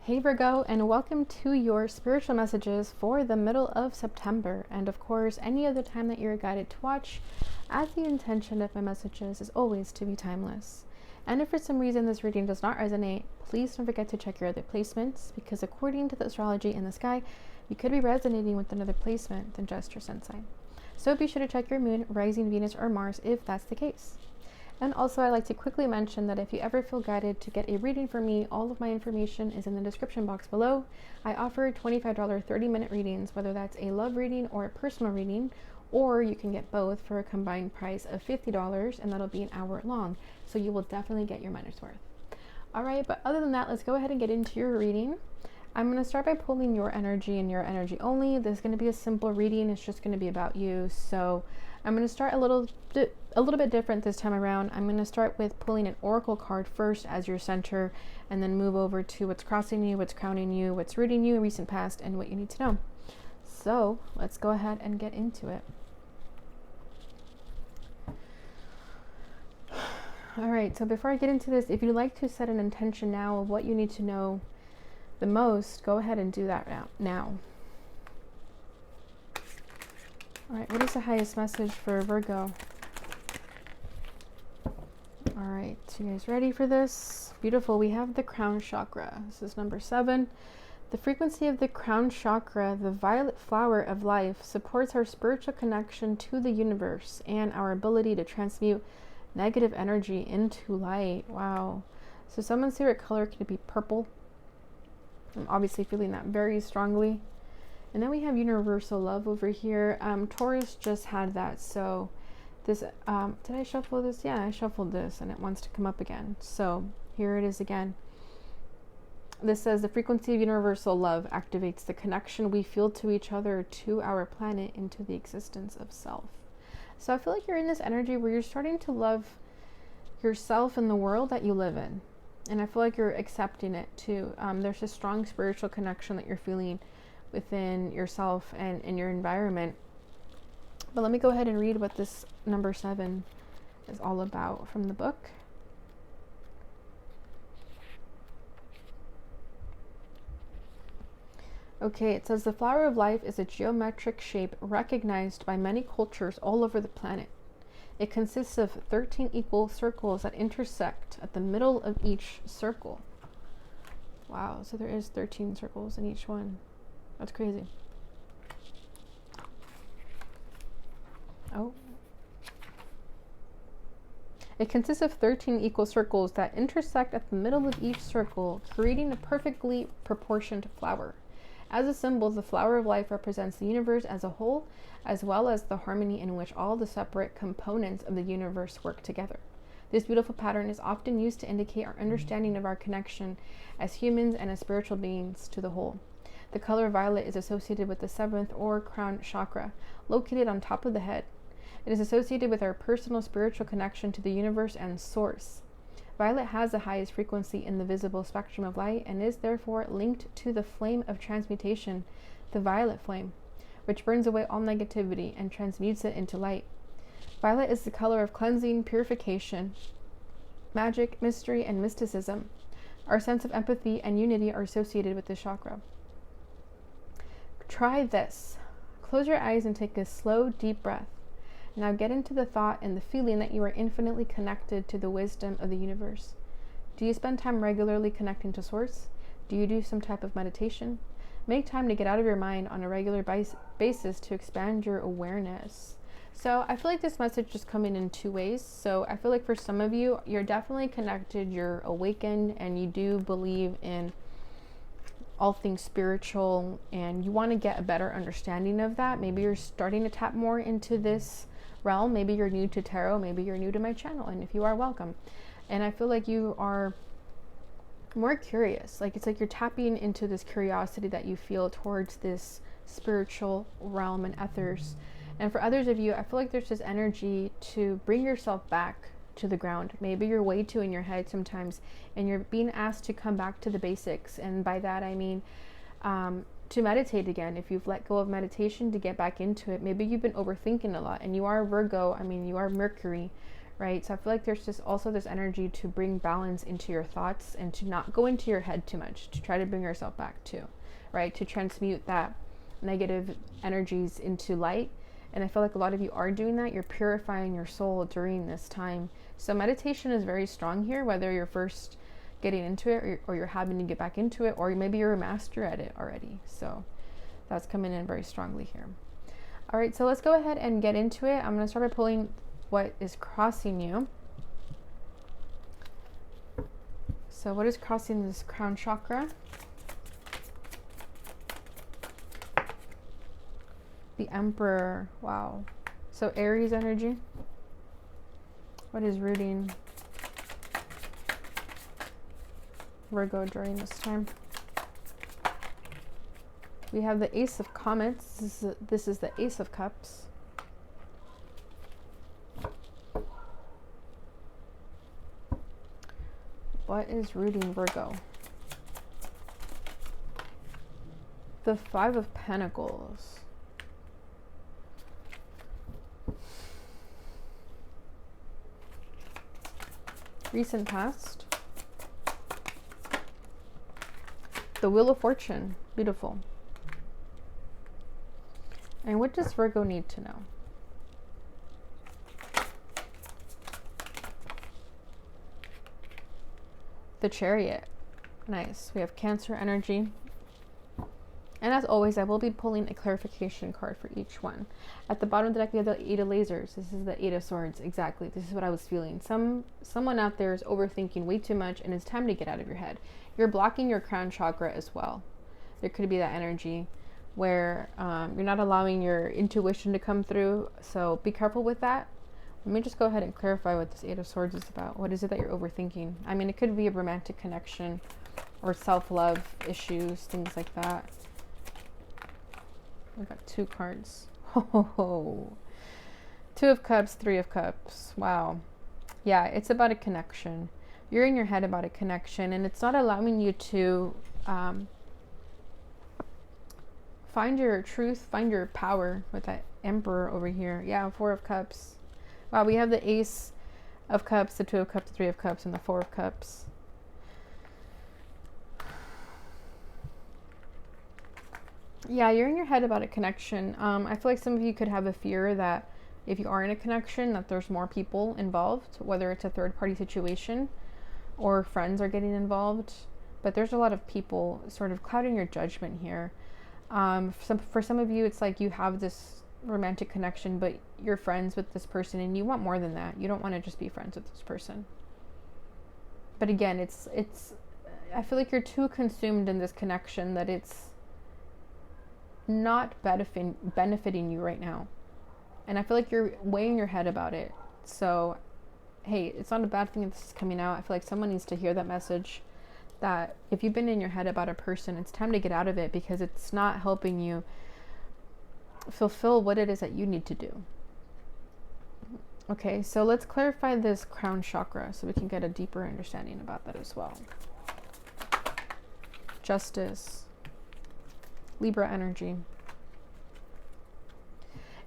Hey Virgo, and welcome to your spiritual messages for the middle of September, and of course any other time that you're guided to watch, as the intention of my messages is always to be timeless. And if for some reason this reading does not resonate, please don't forget to check your other placements, because according to the astrology in the sky, you could be resonating with another placement than just your sun sign. So be sure to check your moon, rising, Venus, or Mars if that's the case. And also, I'd like to quickly mention that if you ever feel guided to get a reading from me, all of my information is in the description box below. I offer $25 30-minute readings, whether that's a love reading or a personal reading, or you can get both for a combined price of $50, and that'll be an hour long. So you will definitely get your money's worth. All right, but other than that, let's go ahead and get into your reading. I'm going to start by pulling your energy and your energy only. This is going to be a simple reading. It's just going to be about you. So I'm going to start a little bit different this time around. I'm going to start with pulling an oracle card first as your center, and then move over to what's crossing you, what's crowning you, what's rooting you, recent past, and what you need to know. So let's go ahead and get into it. All right, so before I get into this, if you'd like to set an intention now of what you need to know the most, go ahead and do that now. All right, what is the highest message for Virgo? All right, so you guys ready for this? Beautiful. We have the crown chakra. This is number 7. The frequency of the crown chakra, the violet flower of life, supports our spiritual connection to the universe and our ability to transmute negative energy into light. Wow. So someone's favorite color could be purple. I'm obviously feeling that very strongly. And then we have universal love over here. Taurus just had that. So this, did I shuffle this? Yeah, I shuffled this and it wants to come up again. So here it is again. This says the frequency of universal love activates the connection we feel to each other, to our planet, into the existence of self. So I feel like you're in this energy where you're starting to love yourself and the world that you live in. And I feel like you're accepting it too. There's a strong spiritual connection that you're feeling within yourself and in your environment. But let me go ahead and read what this number 7 is all about from the book. Okay, it says the flower of life is a geometric shape recognized by many cultures all over the planet. It consists of 13 equal circles that intersect at the middle of each circle. Wow, so there is 13 circles in each one. That's crazy. Oh. It consists of 13 equal circles that intersect at the middle of each circle, creating a perfectly proportioned flower. As a symbol, the flower of life represents the universe as a whole, as well as the harmony in which all the separate components of the universe work together. This beautiful pattern is often used to indicate our understanding of our connection as humans and as spiritual beings to the whole. The color violet is associated with the 7th or crown chakra, located on top of the head. It is associated with our personal spiritual connection to the universe and source. Violet has the highest frequency in the visible spectrum of light and is therefore linked to the flame of transmutation, the violet flame, which burns away all negativity and transmutes it into light. Violet is the color of cleansing, purification, magic, mystery, and mysticism. Our sense of empathy and unity are associated with this chakra. Try this. Close your eyes and take a slow, deep breath. Now get into the thought and the feeling that you are infinitely connected to the wisdom of the universe. Do you spend time regularly connecting to Source? Do you do some type of meditation? Make time to get out of your mind on a regular basis to expand your awareness. So I feel like this message is coming in 2 ways. So I feel like for some of you, you're definitely connected, you're awakened, and you do believe in all things spiritual, and you want to get a better understanding of that. Maybe you're starting to tap more into this realm. Maybe you're new to tarot. Maybe you're new to my channel, and if you are, welcome. And I feel like you are more curious. Like it's like you're tapping into this curiosity that you feel towards this spiritual realm and ethers. And for others of you, I feel like there's this energy to bring yourself back to the ground. Maybe you're way too in your head sometimes, and you're being asked to come back to the basics. And by that I mean to meditate again. If you've let go of meditation, to get back into it. Maybe you've been overthinking a lot, and you are Virgo. I mean, you are Mercury, right? So I feel like there's just also this energy to bring balance into your thoughts and to not go into your head too much, to try to bring yourself back too, right? To transmute that negative energies into light. And I feel like a lot of you are doing that. You're purifying your soul during this time. So meditation is very strong here, whether you're first getting into it or you're having to get back into it, or maybe you're a master at it already. So that's coming in very strongly here. All right, so let's go ahead and get into it. I'm going to start by pulling what is crossing you. So what is crossing this crown chakra? The Emperor. Wow. So Aries energy. What is rooting Virgo during this time? We have the Ace of Comets. This is the Ace of Cups. What is rooting Virgo? The Five of Pentacles. Recent past. The Wheel of Fortune. Beautiful. And what does Virgo need to know? The Chariot. Nice. We have Cancer energy. And as always, I will be pulling a clarification card for each one. At the bottom of the deck, we have the Eight of Lasers. This is the Eight of Swords. Exactly. This is what I was feeling. Someone out there is overthinking way too much, and it's time to get out of your head. You're blocking your crown chakra as well. There could be that energy where you're not allowing your intuition to come through. So be careful with that. Let me just go ahead and clarify what this Eight of Swords is about. What is it that you're overthinking? I mean, it could be a romantic connection or self-love issues, things like that. We've got two cards. Oh, Two of Cups, Three of Cups. Wow. Yeah, it's about a connection. You're in your head about a connection, and it's not allowing you to find your truth, find your power with that Emperor over here. Yeah, Four of Cups. Wow, we have the Ace of Cups, the Two of Cups, the Three of Cups, and the Four of Cups. Yeah, you're in your head about a connection. I feel like some of you could have a fear that if you are in a connection, that there's more people involved, whether it's a third-party situation or friends are getting involved. But there's a lot of people sort of clouding your judgment here. For some of you, it's like you have this romantic connection, but you're friends with this person and you want more than that. You don't want to just be friends with this person. But again, it's I feel like you're too consumed in this connection that it's not benefiting you right now. And I feel like you're weighing your head about it. So, hey, it's not a bad thing that this is coming out. I feel like someone needs to hear that message, that if you've been in your head about a person, it's time to get out of it, because it's not helping you fulfill what it is that you need to do. Okay, so let's clarify this crown chakra so we can get a deeper understanding about that as well. Justice. Libra energy.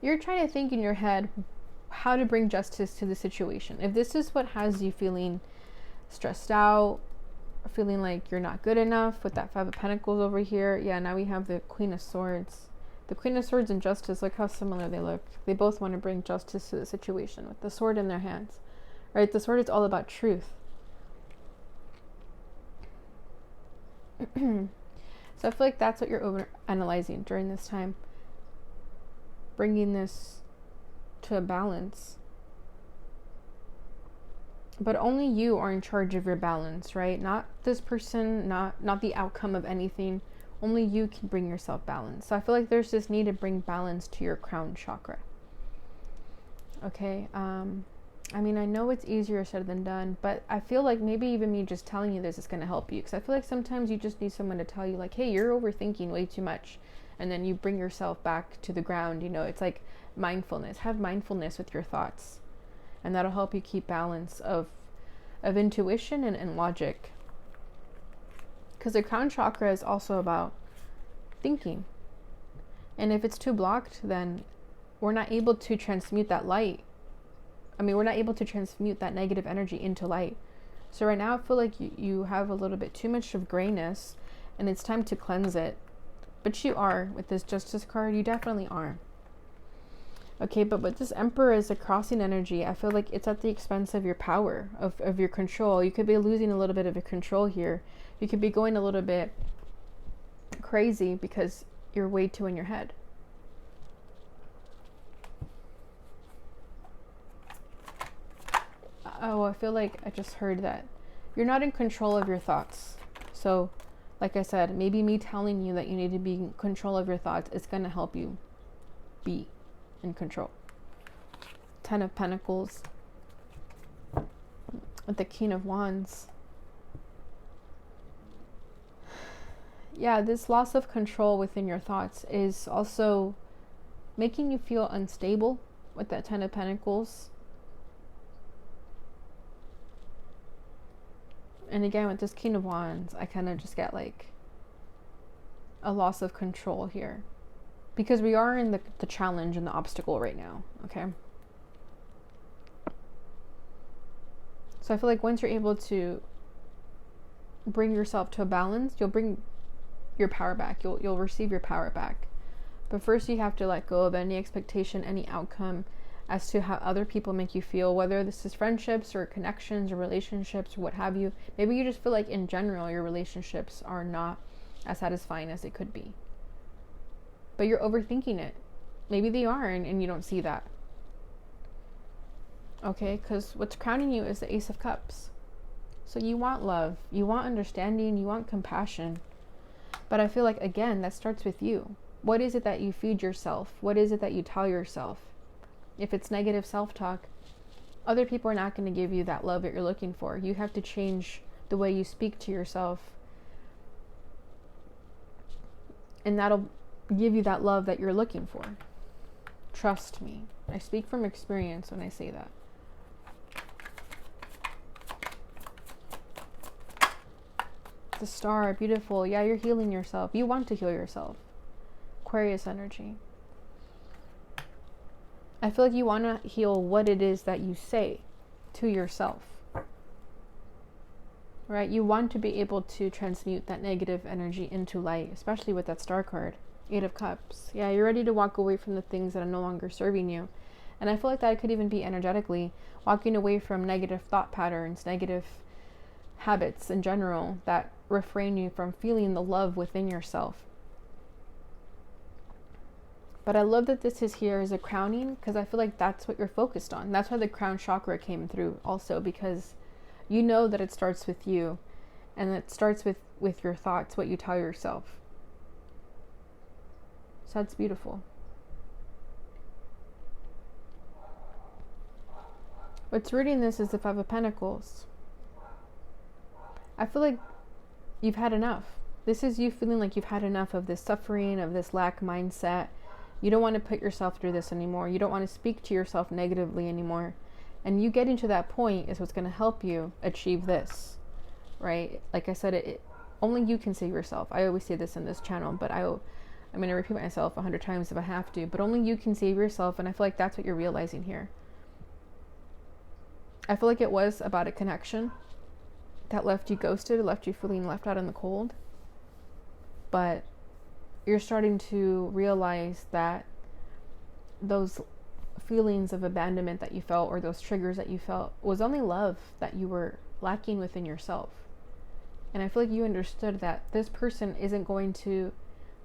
You're trying to think in your head how to bring justice to the situation. If this is what has you feeling stressed out, feeling like you're not good enough with that Five of Pentacles over here. Yeah, now we have the Queen of Swords. The Queen of Swords and Justice, look how similar they look. They both want to bring justice to the situation with the sword in their hands. Right? The sword is all about truth. So I feel like that's what you're over-analyzing during this time. Bringing this to a balance. But only you are in charge of your balance, right? Not this person, not the outcome of anything. Only you can bring yourself balance. So I feel like there's this need to bring balance to your crown chakra. Okay, I mean, I know it's easier said than done, but I feel like maybe even me just telling you this is going to help you, because I feel like sometimes you just need someone to tell you, like, hey, you're overthinking way too much, and then you bring yourself back to the ground. You know, it's like mindfulness. Have mindfulness with your thoughts, and that'll help you keep balance of intuition and logic, because the crown chakra is also about thinking, and if it's too blocked, then we're not able to transmute that light we're not able to transmute that negative energy into light. So right now I feel like you have a little bit too much of grayness, and it's time to cleanse it. But you are, with this Justice card, you definitely are. Okay, but with this Emperor as a crossing energy, I feel like it's at the expense of your power, of your control. You could be losing a little bit of your control here. You could be going a little bit crazy because you're way too in your head. Oh, I feel like I just heard that you're not in control of your thoughts. So, like I said, maybe me telling you that you need to be in control of your thoughts is going to help you be in control. Ten of Pentacles with the King of Wands. Yeah, this loss of control within your thoughts is also making you feel unstable with that Ten of Pentacles. And again, with this King of Wands, I kind of just get like a loss of control here. Because we are in the challenge and the obstacle right now, okay? So I feel like once you're able to bring yourself to a balance, you'll bring your power back. You'll receive your power back. But first you have to let go of any expectation, any outcome as to how other people make you feel, whether this is friendships or connections or relationships or what have you. Maybe you just feel like in general your relationships are not as satisfying as they could be. But you're overthinking it. Maybe they are, and you don't see that. Okay, because what's crowning you is the Ace of Cups. So you want love, you want understanding, you want compassion. But I feel like, again, that starts with you. What is it that you feed yourself? What is it that you tell yourself? If it's negative self-talk, other people are not going to give you that love that you're looking for. You have to change the way you speak to yourself. And that'll give you that love that you're looking for. Trust me. I speak from experience when I say that. The Star, beautiful. Yeah, you're healing yourself. You want to heal yourself. Aquarius energy. I feel like you want to heal what it is that you say to yourself. Right? You want to be able to transmute that negative energy into light, especially with that Star card. Eight of Cups. Yeah, you're ready to walk away from the things that are no longer serving you. And I feel like that could even be energetically walking away from negative thought patterns, negative habits in general that refrain you from feeling the love within yourself. But I love that this is here as a crowning, because I feel like that's what you're focused on. That's why the crown chakra came through also, because you know that it starts with you, and it starts with your thoughts, what you tell yourself. So that's beautiful. What's rooting this is the Five of Pentacles. I feel like you've had enough. This is you feeling like you've had enough of this suffering, of this lack mindset. You don't want to put yourself through this anymore. You don't want to speak to yourself negatively anymore. And you getting to that point is what's going to help you achieve this, right? Like I said, only you can save yourself. I always say this in this channel, but I'm going to repeat myself 100 times if I have to. But only you can save yourself, and I feel like that's what you're realizing here. I feel like it was about a connection that left you ghosted, left you feeling left out in the cold. But you're starting to realize that those feelings of abandonment that you felt, or those triggers that you felt, was only love that you were lacking within yourself. And I feel like you understood that this person isn't going to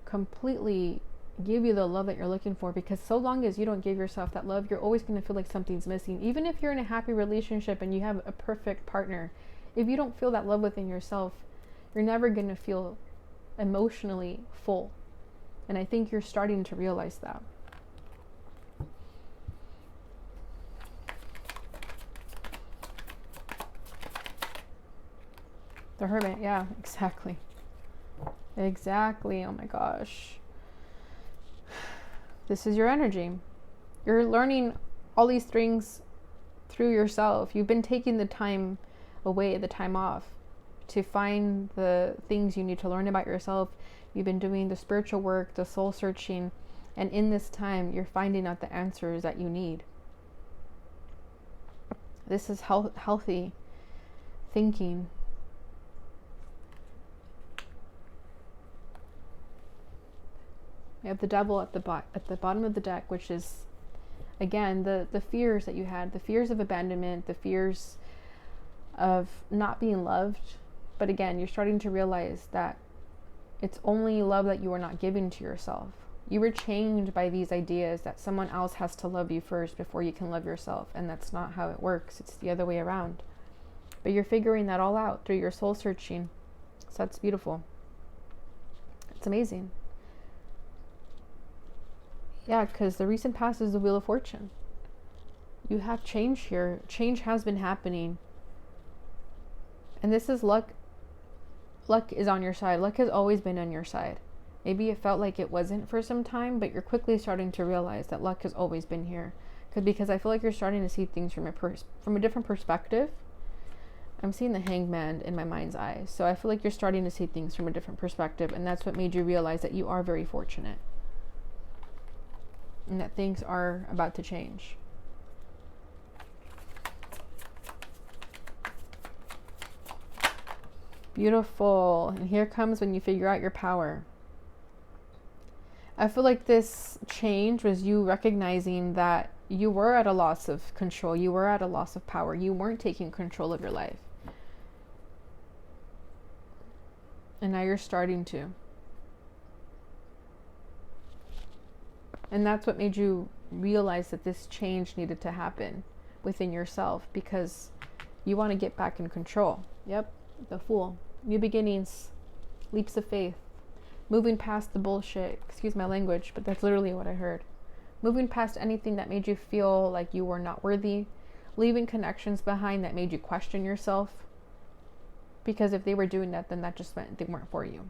completely give you the love that you're looking for, because so long as you don't give yourself that love, you're always going to feel like something's missing. Even if you're in a happy relationship and you have a perfect partner, if you don't feel that love within yourself, you're never going to feel emotionally full. And I think you're starting to realize that. The Hermit, yeah, exactly. Exactly, oh my gosh. This is your energy. You're learning all these things through yourself. You've been taking the time away, the time off, to find the things you need to learn about yourself. You've been doing the spiritual work, the soul searching, and in this time, you're finding out the answers that you need. This is healthy thinking. You have the Devil at the bottom of the deck, which is, again, the fears that you had, the fears of abandonment, the fears of not being loved. But again, you're starting to realize that it's only love that you are not giving to yourself. You were chained by these ideas that someone else has to love you first before you can love yourself. And that's not how it works. It's the other way around. But you're figuring that all out through your soul searching. So that's beautiful. It's amazing. Yeah, because the recent past is the Wheel of Fortune. You have change here. Change has been happening. And this is luck. Luck is on your side. Luck has always been on your side. Maybe it felt like it wasn't for some time, but you're quickly starting to realize that luck has always been here. Because I feel like you're starting to see things from a different perspective. I'm seeing the Hangman in my mind's eye. So I feel like you're starting to see things from a different perspective, and that's what made you realize that you are very fortunate. And that things are about to change. Beautiful. And here comes when you figure out your power. I feel like this change was you recognizing that you were at a loss of control. You were at a loss of power. You weren't taking control of your life. And now you're starting to. And that's what made you realize that this change needed to happen within yourself, because you want to get back in control. Yep, the Fool. New beginnings, leaps of faith, moving past the bullshit. Excuse my language, but that's literally what I heard. Moving past anything that made you feel like you were not worthy, leaving connections behind that made you question yourself. Because if they were doing that, then that just meant they weren't for you.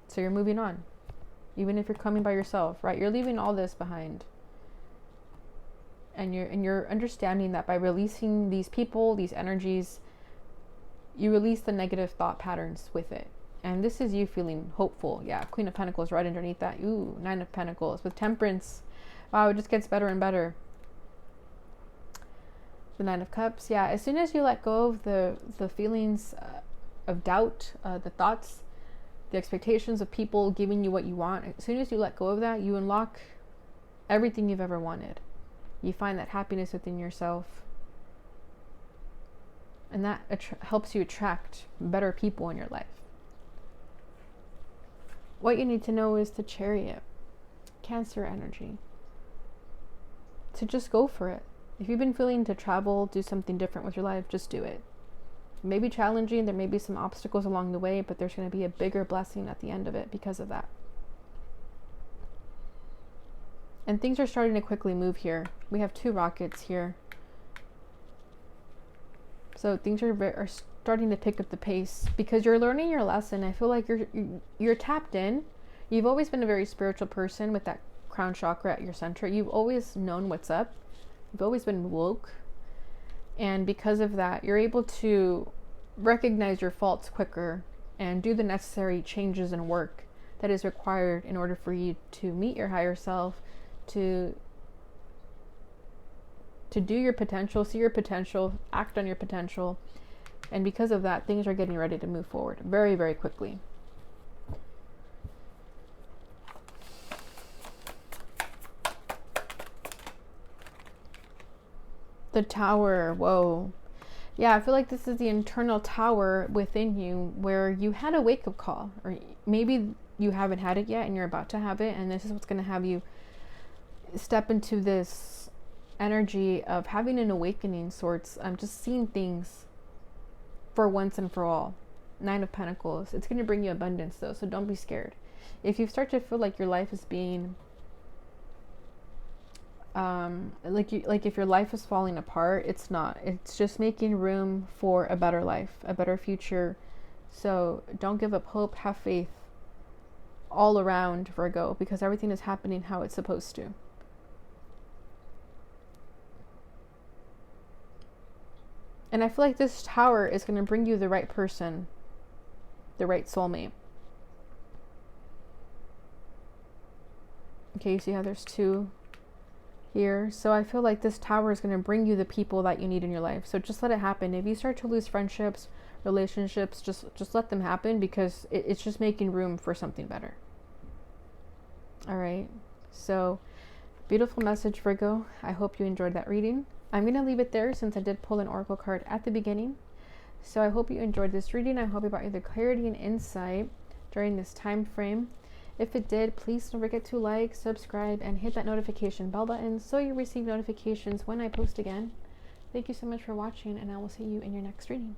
So you're moving on. Even if you're coming by yourself, right? You're leaving all this behind. And you're understanding that by releasing these people, these energies, you release the negative thought patterns with it. And this is you feeling hopeful. Yeah, Queen of Pentacles right underneath that. Ooh, Nine of Pentacles with Temperance. Wow, it just gets better and better. The Nine of Cups. Yeah, as soon as you let go of the feelings of doubt, the thoughts, the expectations of people giving you what you want, as soon as you let go of that, you unlock everything you've ever wanted. You find that happiness within yourself. And that helps you attract better people in your life. What you need to know is the Chariot, Cancer energy. To just go for it. If you've been feeling to travel, do something different with your life, just do it. It may be challenging, there may be some obstacles along the way, but there's going to be a bigger blessing at the end of it because of that. And things are starting to quickly move here. We have 2 rockets here. So things are starting to pick up the pace because you're learning your lesson. I feel like you're tapped in. You've always been a very spiritual person with that crown chakra at your center. You've always known what's up. You've always been woke. And because of that, you're able to recognize your faults quicker and do the necessary changes and work that is required in order for you to meet your higher self, to do your potential, see your potential, act on your potential. And because of that, things are getting ready to move forward very, very quickly. The Tower. Whoa. Yeah, I feel like this is the internal tower within you where you had a wake-up call, or maybe you haven't had it yet and you're about to have it, and this is what's going to have you step into this energy of having an awakening sorts. I'm just seeing things for once and for all. 9 of Pentacles. It's going to bring you abundance though, so don't be scared. If you start to feel like your life is being like if your life is falling apart, it's not. It's just making room for a better life, a better future. So don't give up hope, have faith all around, Virgo, because everything is happening how it's supposed to. And I feel like this tower is going to bring you the right person, the right soulmate. Okay, you see how there's 2 here. So I feel like this Tower is going to bring you the people that you need in your life. So just let it happen. If you start to lose friendships, relationships, just let them happen, because it's just making room for something better. All right. So beautiful message, Virgo. I hope you enjoyed that reading. I'm going to leave it there since I did pull an oracle card at the beginning. So I hope you enjoyed this reading. I hope it brought you the clarity and insight during this time frame. If it did, please don't forget to like, subscribe, and hit that notification bell button so you receive notifications when I post again. Thank you so much for watching, and I will see you in your next reading.